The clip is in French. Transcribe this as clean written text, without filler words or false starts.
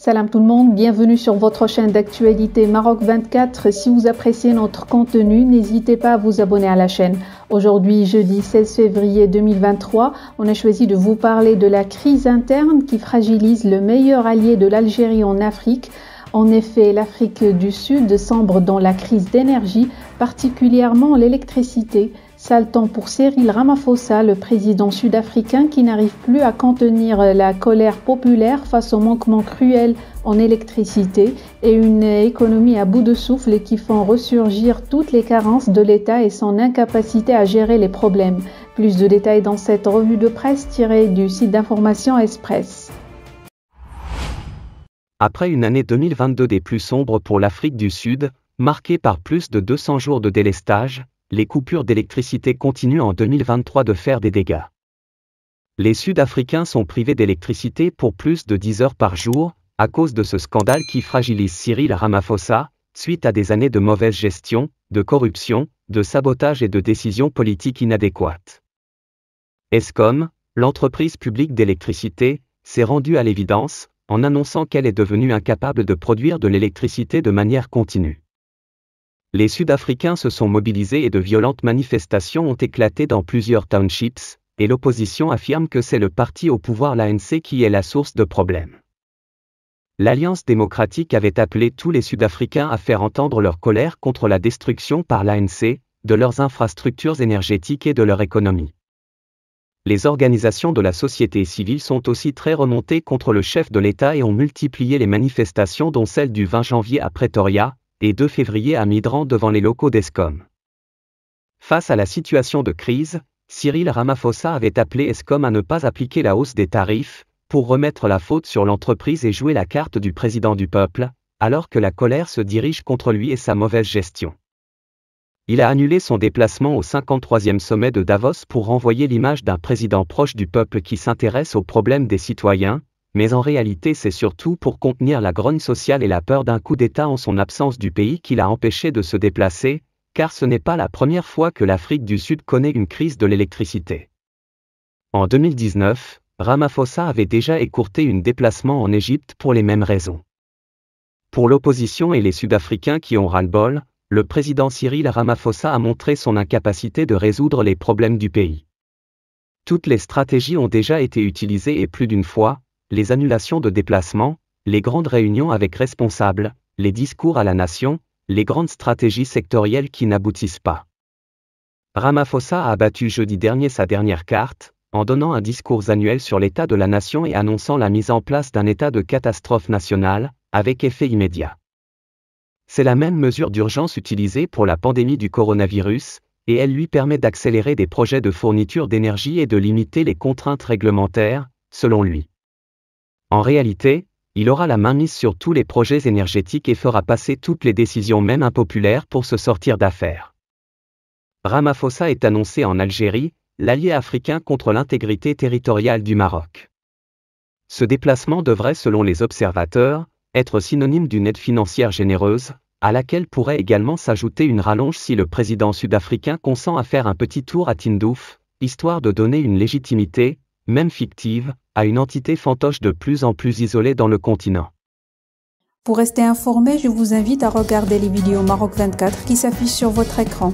Salam tout le monde, bienvenue sur votre chaîne d'actualité Maroc 24. Si vous appréciez notre contenu, n'hésitez pas à vous abonner à la chaîne. Aujourd'hui, jeudi 16 février 2023, on a choisi de vous parler de la crise interne qui fragilise le meilleur allié de l'Algérie en Afrique. En effet, l'Afrique du Sud sombre dans la crise d'énergie, particulièrement l'électricité. Sale temps pour Cyril Ramaphosa, le président sud-africain qui n'arrive plus à contenir la colère populaire face au manquement cruel en électricité et une économie à bout de souffle qui font ressurgir toutes les carences de l'État et son incapacité à gérer les problèmes. Plus de détails dans cette revue de presse tirée du site d'information Express. Après une année 2022 des plus sombres pour l'Afrique du Sud, marquée par plus de 200 jours de délestage, les coupures d'électricité continuent en 2023 de faire des dégâts. Les Sud-Africains sont privés d'électricité pour plus de 10 heures par jour, à cause de ce scandale qui fragilise Cyril Ramaphosa, suite à des années de mauvaise gestion, de corruption, de sabotage et de décisions politiques inadéquates. Eskom, l'entreprise publique d'électricité, s'est rendue à l'évidence, en annonçant qu'elle est devenue incapable de produire de l'électricité de manière continue. Les Sud-Africains se sont mobilisés et de violentes manifestations ont éclaté dans plusieurs townships, et l'opposition affirme que c'est le parti au pouvoir l'ANC qui est la source de problèmes. L'Alliance démocratique avait appelé tous les Sud-Africains à faire entendre leur colère contre la destruction par l'ANC, de leurs infrastructures énergétiques et de leur économie. Les organisations de la société civile sont aussi très remontées contre le chef de l'État et ont multiplié les manifestations dont celle du 20 janvier à Pretoria, et 2 février à Midrand devant les locaux d'Eskom. Face à la situation de crise, Cyril Ramaphosa avait appelé Eskom à ne pas appliquer la hausse des tarifs, pour remettre la faute sur l'entreprise et jouer la carte du président du peuple, alors que la colère se dirige contre lui et sa mauvaise gestion. Il a annulé son déplacement au 53e sommet de Davos pour renvoyer l'image d'un président proche du peuple qui s'intéresse aux problèmes des citoyens, mais en réalité c'est surtout pour contenir la grogne sociale et la peur d'un coup d'État en son absence du pays qui l'a empêché de se déplacer, car ce n'est pas la première fois que l'Afrique du Sud connaît une crise de l'électricité. En 2019, Ramaphosa avait déjà écourté un déplacement en Égypte pour les mêmes raisons. Pour l'opposition et les Sud-Africains qui ont ras-le-bol, le président Cyril Ramaphosa a montré son incapacité de résoudre les problèmes du pays. Toutes les stratégies ont déjà été utilisées et plus d'une fois, les annulations de déplacements, les grandes réunions avec responsables, les discours à la nation, les grandes stratégies sectorielles qui n'aboutissent pas. Ramaphosa a abattu jeudi dernier sa dernière carte, en donnant un discours annuel sur l'état de la nation et annonçant la mise en place d'un état de catastrophe nationale, avec effet immédiat. C'est la même mesure d'urgence utilisée pour la pandémie du coronavirus, et elle lui permet d'accélérer des projets de fourniture d'énergie et de limiter les contraintes réglementaires, selon lui. En réalité, il aura la main mise sur tous les projets énergétiques et fera passer toutes les décisions même impopulaires pour se sortir d'affaire. Ramaphosa est annoncé en Algérie, l'allié africain contre l'intégrité territoriale du Maroc. Ce déplacement devrait, selon les observateurs, être synonyme d'une aide financière généreuse, à laquelle pourrait également s'ajouter une rallonge si le président sud-africain consent à faire un petit tour à Tindouf, histoire de donner une légitimité, même fictive, à une entité fantoche de plus en plus isolée dans le continent. Pour rester informé, je vous invite à regarder les vidéos Maroc 24 qui s'affichent sur votre écran.